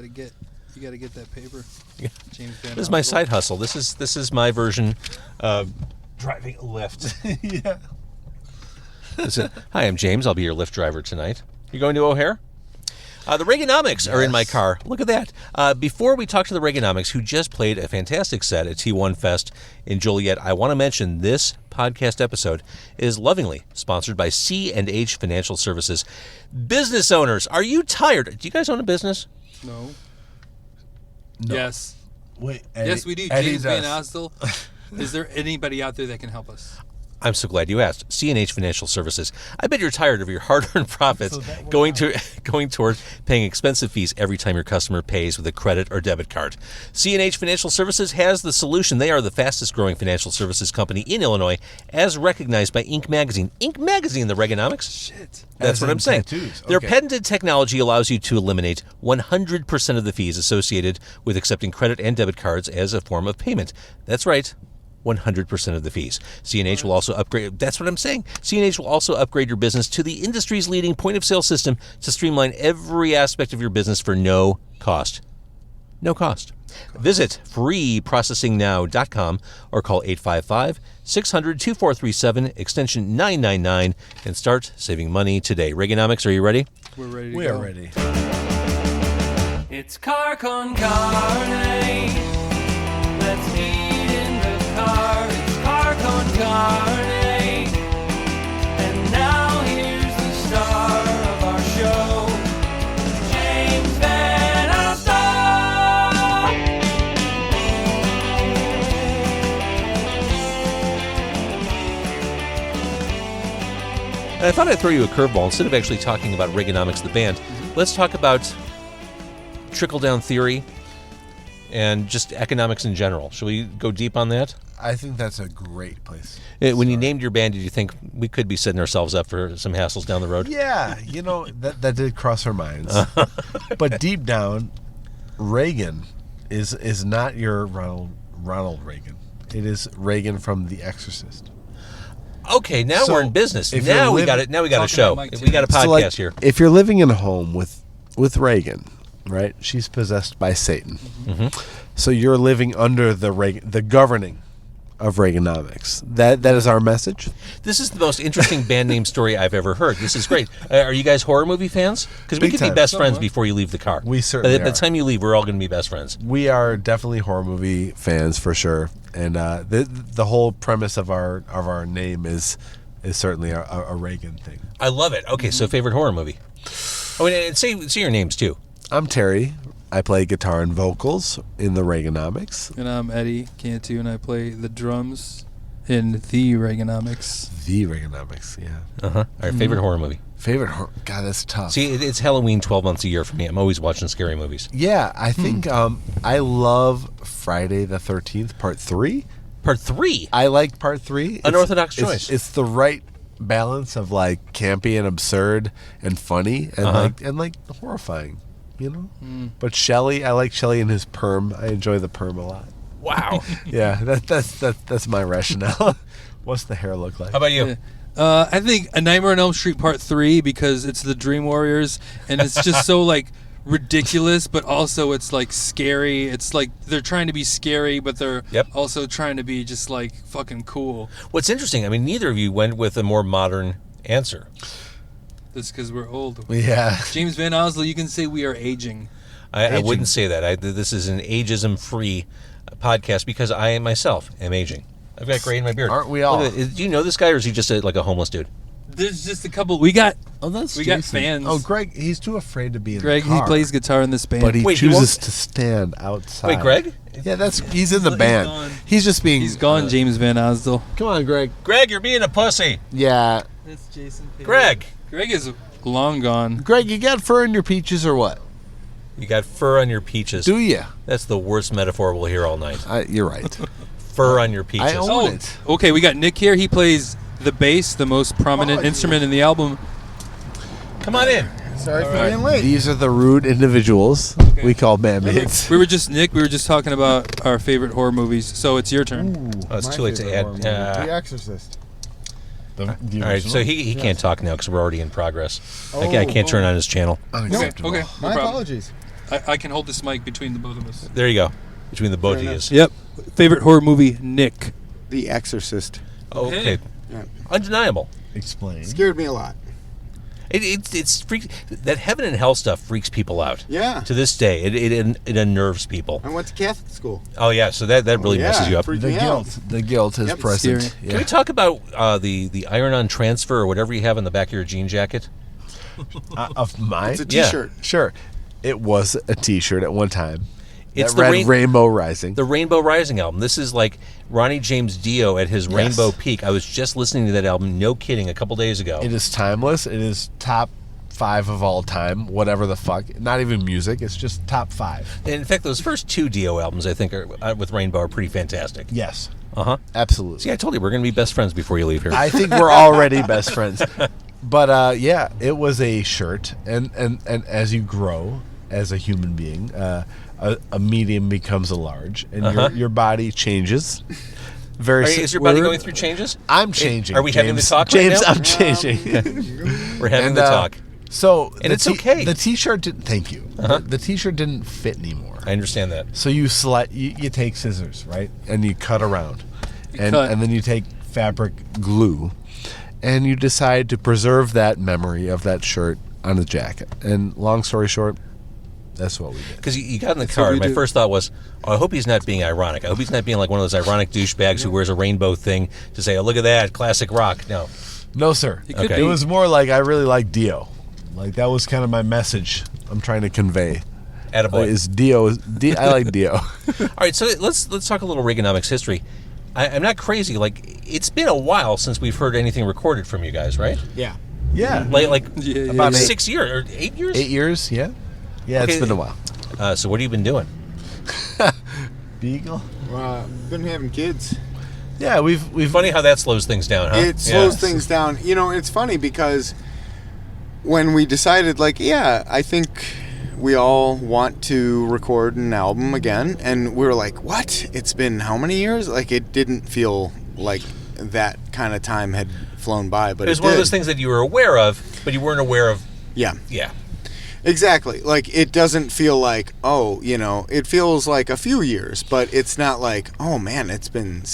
You got to get that paper. Yeah. James Van This is my side hustle. This is my version of driving a Lyft. Yeah. Hi, I'm James. I'll be your Lyft driver tonight. You going to O'Hare? The Reaganomics are in my car. Look at that. Before we talk to the Reaganomics, who just played a fantastic set at T1 Fest in Joliet, I want to mention this podcast episode is lovingly sponsored by C&H Financial Services. Business owners, are you tired? Do you guys own a business? No. Yes. Wait. Yes, we do. James Van Ostel. Is there anybody out there that can help us? I'm so glad you asked. C&H Financial Services. I bet you're tired of your hard-earned profits going toward paying expensive fees every time your customer pays with a credit or debit card. C&H Financial Services has the solution. They are the fastest-growing financial services company in Illinois, as recognized by Inc. Magazine. Inc. Magazine, the Reaganomics. Shit. That's what I'm saying. Tattoos. Their Okay. patented technology allows you to eliminate 100% of the fees associated with accepting credit and debit cards as a form of payment. That's right. 100% of the fees. C&H will also upgrade. That's what I'm saying. C&H will also upgrade your business to the industry's leading point-of-sale system to streamline every aspect of your business for no cost. No cost. Visit freeprocessingnow.com or call 855-600-2437, extension 999, and start saving money today. Reaganomics, are you ready? We're ready to We go. are ready. It's car con carne. Let's eat in the car. It's car con carne. And now here's the star of our show, James Van Ostel. And I thought I'd throw you a curveball. Instead of actually talking about Reaganomics, the band, let's talk about trickle-down theory and just economics in general. Shall we go deep on that? I think that's a great place. When you named your band, did you think we could be setting ourselves up for some hassles down the road? Yeah, that did cross our minds. But deep down, Reagan is not your Ronald Reagan. It is Reagan from The Exorcist. Okay, now So, we're in business. if Now you're we got living- it. Now we got a Talking show. about Mike We got a podcast So, like, here. if you're living in a home with Reagan, right? She's possessed by Satan. Mm-hmm. So you're living under the governing of Reaganomics. That is our message. This is the most interesting band name story I've ever heard. This is great. Are you guys horror movie fans? Because we Big could be time. best friends Somewhat. before you leave the car. We certainly By the are. time you leave, we're all going to be best friends. We are definitely horror movie fans for sure, and the whole premise of our name is certainly a Reagan thing. I love it. Okay, so favorite horror movie. Oh, and say your names too. I'm Terry. I play guitar and vocals in the Reaganomics. And I'm Eddie Cantu, and I play the drums in the Reaganomics. The Reaganomics, yeah. Uh-huh. All right, favorite horror movie. Favorite horror? God, that's tough. See, it's Halloween 12 months a year for me. I'm always watching scary movies. Yeah, I think I love Friday the 13th, Part 3. Part 3. I like Part 3. Unorthodox choice. It's the right balance of like campy and absurd and funny and like horrifying, But Shelley, I like Shelley and his perm. I enjoy the perm a lot. Wow. Yeah, that's my rationale. What's the hair look like? How about you? Yeah. I think A Nightmare on Elm Street Part 3 because it's the Dream Warriors, and it's just so like ridiculous, but also it's like scary. It's like they're trying to be scary, but they're also trying to be just like fucking cool. What's interesting, I mean, neither of you went with a more modern answer. That's because we're old. Yeah. James Van Oslo, you can say we are aging. I wouldn't say that. This is an ageism-free podcast because I myself am aging. I've got gray in my beard. Aren't we all? Look at it. Do you know this guy, or is he just like a homeless dude? There's just a couple. We got That's we got Jason. fans. Oh, Greg, he's too afraid to be in Greg. the car. He plays guitar in this band. but he Wait, he chooses won't- to stand outside. Wait, Greg? Yeah, he's in the He's band. gone. He's just being. He's gone. James Van Oslo. Come on, Greg. Greg, you're being a pussy. Yeah, That's Jason. Greg. Greg is long gone. Greg, you got fur in your peaches or what? You got fur on your peaches. Do you? That's the worst metaphor we'll hear all night. You're right. Fur on your peaches. I own it. Okay, we got Nick here. He plays the bass, the most prominent instrument in the album. Come on in. Sorry for being late. These are the rude indivials we call bandmates. We were just talking about our favorite horror movies. So it's your turn. Oh, it's My too late to favorite add. horror movie, The Exorcist. The All right, so he can't talk now because we're already in progress. I Oh, can't turn on his channel. Okay, Unacceptable. okay. No My problem. apologies. I can hold this mic between the both of us. There you go. Between the both of you. Yep. Favorite horror movie, Nick. The Exorcist. Okay. Yeah. Undeniable. Explain. Scared me a lot. It's that heaven and hell stuff freaks people out. Yeah. To this day, it unnerves people. I went to Catholic school. Oh yeah, so that really messes you up. freaked The me out. guilt is Yep. present. Scary. Can we talk about the iron-on transfer or whatever you have in the back of your jean jacket? Of mine? It's a T-shirt. Sure. It was a T-shirt at one time. It's that read Rainbow Rising. The Rainbow Rising album. This is like Ronnie James Dio at his Rainbow Peak. I was just listening to that album, no kidding, a couple days ago. It is timeless. It is top 5 of all time, whatever the fuck. Not even music. It's just top 5. And in fact, those first 2 Dio albums, I think, with Rainbow are pretty fantastic. Yes. Uh-huh. Absolutely. See, I told you we're going to be best friends before you leave here. I think we're already best friends. But yeah, it was a shirt, and as you grow as a human being, a medium becomes a large, and your body changes. Is your body going through changes? I'm changing. Are we having the talk James, right now? I'm changing. We're having the talk. So And it's okay. The T-shirt didn't. Thank you. The T-shirt didn't fit anymore. I understand that. So you take scissors, right, and you cut around, and then you take fabric glue, and you decide to preserve that memory of that shirt on a jacket. And long story short, that's what we did. Because you got in the car, and my first thought was, I hope he's not being ironic. I hope he's not being like one of those ironic douchebags who wears a rainbow thing to say, oh, look at that, classic rock. No, sir. Okay. It was more like I really like Dio. Like, that was kind of my message I'm trying to convey. Attaboy. Is Dio. I like Dio. All right, so let's talk a little Reaganomics history. I'm not crazy. Like, it's been a while since we've heard anything recorded from you guys, right? Yeah. Yeah. About 6 years or 8 years? 8 years, yeah. Yeah, Okay. it's been a while. So what have you been doing? Beagle? Been having kids. Yeah, we've Funny how that slows things down, huh? It slows things down. You know, it's funny because when we decided, I think we all want to record an album again, and we were like, what? It's been how many years? Like, it didn't feel like that kind of time had flown by, but it was one of those things that you were aware of, but you weren't aware of. Yeah. Yeah. Exactly. Like, it doesn't feel like, it feels like a few years, but it's not like, oh man, it's been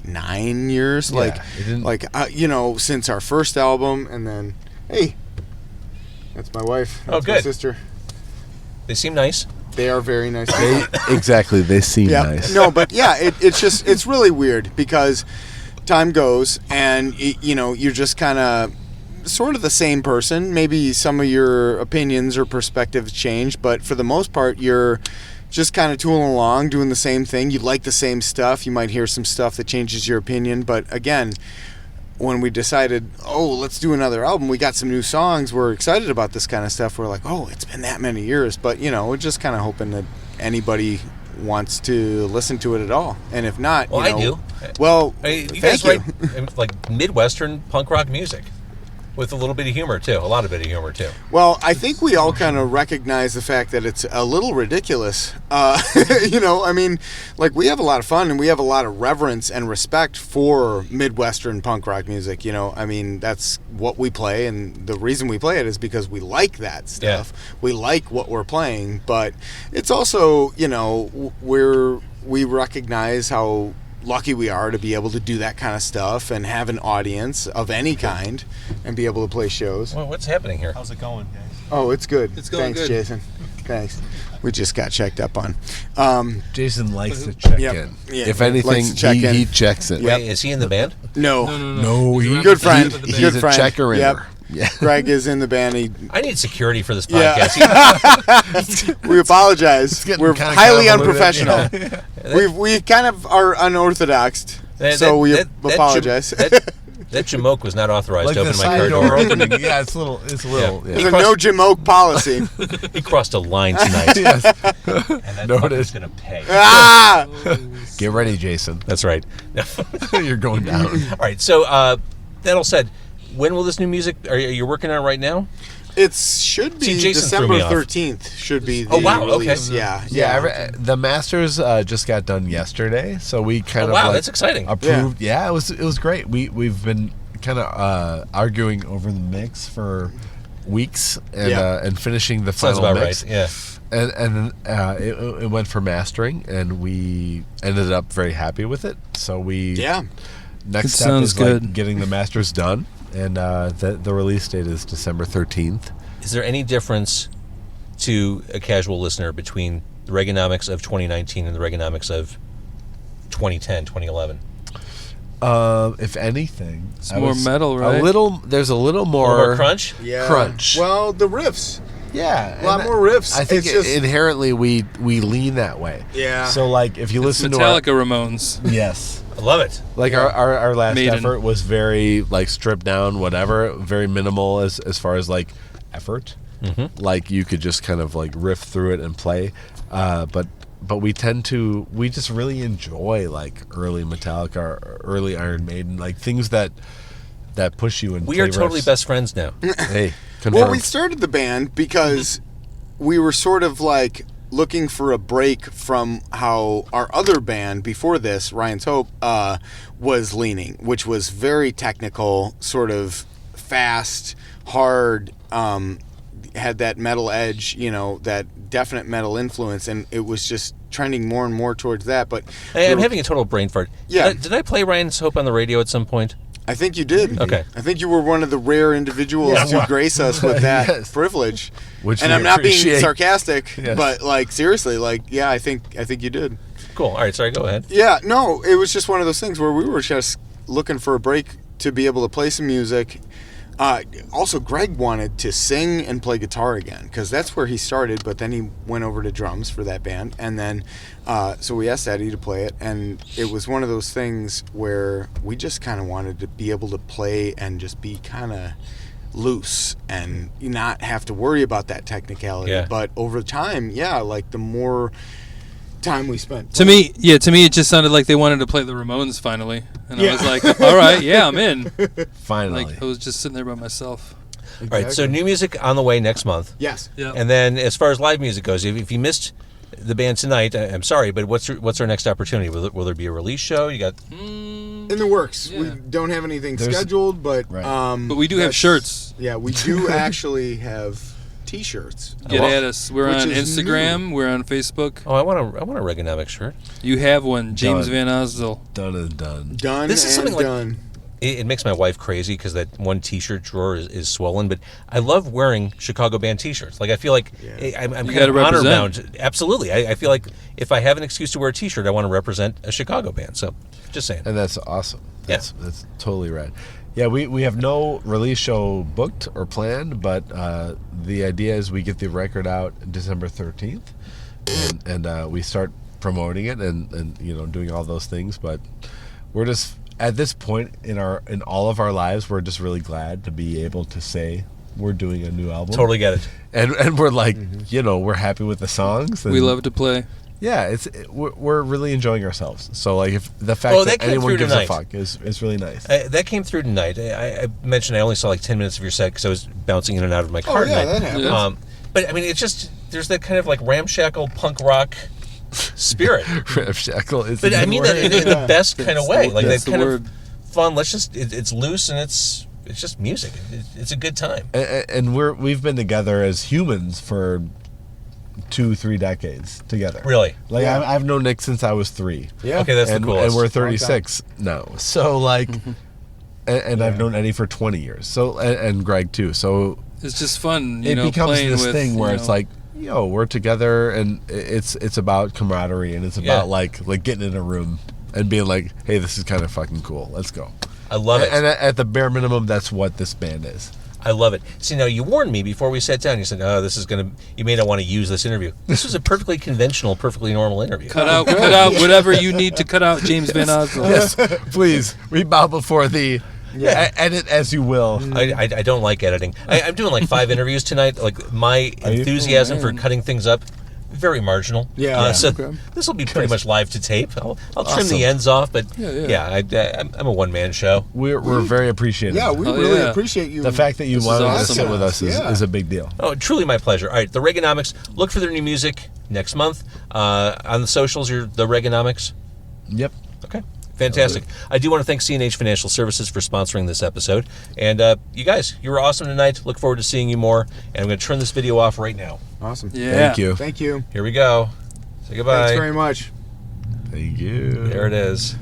9 years. Yeah, it didn't- since our first album, and then, hey, that's my wife. That's good. My sister. They seem nice. They are very nice. Exactly, they seem Yeah. nice. No, but yeah, it's really weird because time goes and you're just kind of sort of the same person. Maybe some of your opinions or perspectives change, but for the most part, you're just kind of tooling along, doing the same thing. You like the same stuff. You might hear some stuff that changes your opinion, but again, when we decided, let's do another album, we got some new songs, we're excited about this kind of stuff. We're like, it's been that many years, but we're just kind of hoping that anybody wants to listen to it at all, and if not, I do. Well, You thank guys you. write like Midwestern punk rock music with a little bit of humor too, a lot of bit of humor too. Well, I think we all kind of recognize the fact that it's a little ridiculous. We have a lot of fun and we have a lot of reverence and respect for Midwestern punk rock music. That's what we play, and the reason we play it is because we like that stuff. Yeah. We like what we're playing, but it's also, we recognize how lucky we are to be able to do that kind of stuff and have an audience of any kind and be able to play shows. Well, what's happening here? How's it going, guys? Oh, it's good. It's going Thanks, good. Jason. Thanks. We just got checked up on. Jason likes to check Yep. in. Yeah, If he anything, likes to check in. he checks it. Yep. Wait, is he in the band? No. No, Good friend. He's Good a friend. checker Yep. inner. Yeah. Greg is in the band. I need security for this Yeah. podcast. We apologize. getting We're kinda highly convoluted. unprofessional. We kind of are unorthodox, so we apologize. That jamoke was not authorized Like to the open my side car door door. opening. Yeah, it's a little. Yeah. There's a no Jim Oak policy. He crossed a line tonight. Yes. And that Noted. fucker's going to pay. Ah! Get ready, Jason. That's right. You're going down. All right, so that all said, when will this new music, are you working on it right now? It should be See, Jason threw December me off. 13th. Should be the Oh, wow, release. okay. Yeah. The masters just got done yesterday, so we kind of wow, that's exciting. approved. Yeah, it was great. We've been kind of arguing over the mix for weeks and finishing the Sounds final about mix. right, yeah. it went for mastering, and we ended up very happy with it. So next step is like getting the masters done, and the release date is December 13th. Is there any difference to a casual listener between the Reaganomics of 2019 and the Reaganomics of 2010, 2011? If anything, it's more metal, right? There's a little more, more crunch. Yeah. Crunch. Well, the riffs. Yeah, a lot more riffs. I think inherently we lean that way. Yeah. So like if you listen Metallica to Ramones. Yes. I love it. Like our last Maiden. effort was very like stripped down, whatever, very minimal as far as like effort. Mm-hmm. Like you could just kind of like riff through it and play, but we just really enjoy like early Metallica, or early Iron Maiden, like things that push you and we are totally best friends now. Hey, confirmed. Well, we started the band because we were sort of like looking for a break from how our other band before this, Ryan's Hope, was leaning, which was very technical, sort of fast, hard, had that metal edge, that definite metal influence, and it was just trending more and more towards that. But hey, I'm having a total brain fart. Yeah. Did I play Ryan's Hope on the radio at some point? I think you did. Okay. I think you were one of the rare individuals to grace us with that Yes. privilege. Which and we I'm not being appreciate. sarcastic, Yes. but like seriously, like I think you did. Cool. All right, sorry, go ahead. Yeah, no, it was just one of those things where we were just looking for a break to be able to play some music. Also, Greg wanted to sing and play guitar again because that's where he started, but then he went over to drums for that band, and then so we asked Eddie to play it, and it was one of those things where we just kind of wanted to be able to play and just be kind of loose and not have to worry about that technicality. Yeah. But over time, like the more time we spent To me, it just sounded like they wanted to play the Ramones finally, and I was like, all right, yeah, I'm in. Finally. Like I was just sitting there by myself. All right, so new music on the way next month. Yes. Yeah. And then as far as live music goes, if you missed the band tonight, I'm sorry, but what's our next opportunity? Will there be a release show? You got In the works. Yeah. We don't have anything There's- scheduled, but Right. But we do have that's- shirts. Yeah, we do actually have T-shirts. Get well, at us. We're which on is Instagram. We're on Facebook. I want a Reaganomics shirt. You have one, James Done. Van Osdell. Done and done. Done This is and something like- done. It makes my wife crazy because that one T-shirt drawer is swollen. But I love wearing Chicago band T-shirts. Like I feel like I'm You kind gotta of honor represent. bound. Absolutely, I feel like if I have an excuse to wear a T-shirt, I want to represent a Chicago band. So, just saying. And that's awesome. Yeah. That's totally rad. Yeah, we have no release show booked or planned, but the idea is we get the record out December 13th, and we start promoting it and doing all those things. But we're just at this point in all of our lives, we're just really glad to be able to say we're doing a new album. Totally get it. And we're like, we're happy with the songs. And We love to play. Yeah, we're really enjoying ourselves. So like, if the fact that that came anyone through gives tonight. a fuck is really nice. That came through tonight. I mentioned I only saw like 10 minutes of your set because I was bouncing in and out of my car Oh yeah, tonight. that happens. Yeah. But I mean, it's just there's that kind of like ramshackle punk rock spirit. Ramshackle is. But I mean that in the best kind of way, like That's that the kind word. of fun. It's loose and it's just music. It's a good time. and we've been together as humans for 2-3 decades together. Really? Like Yeah. I've known Nick since I was 3. Yeah. Okay, that's and, the coolest. and we're 36 now. So like, and I've known Eddie for 20 years. So and Greg too. So It's just fun, it becomes playing this with, thing where you it's know, like, we're together, and it's about camaraderie, and it's about like getting in a room and being like, hey, this is kind of fucking cool. Let's go. I love it. And at the bare minimum, that's what this band is. I love it. See, now you warned me before we sat down. You said, "Oh, you may not want to use this interview." This was a perfectly conventional, perfectly normal interview. cut out whatever you need to cut out, James Van Osdell. Yes, please. We bow before the edit as you will. I don't like editing. I'm doing like 5 interviews tonight. Like my you? enthusiasm Oh, for man. cutting things up, very marginal. Yeah. So Okay. this will be pretty much live to tape. I'll trim Awesome. the ends off, but Yeah. I'm a one-man show. We're very appreciative. Yeah, we Oh, really yeah. appreciate you. The fact that you This is wanted awesome. to sit with us Yeah. is a big deal. Oh, truly my pleasure. All right, the Reaganomics. Look for their new music next month on the socials. You're the Reaganomics. Yep. Okay. Fantastic. I do want to thank C&H Financial Services for sponsoring this episode. And you guys, you were awesome tonight. Look forward to seeing you more. And I'm going to turn this video off right now. Awesome. Yeah. Thank you. Thank you. Here we go. Say goodbye. Thanks very much. Thank you. There it is.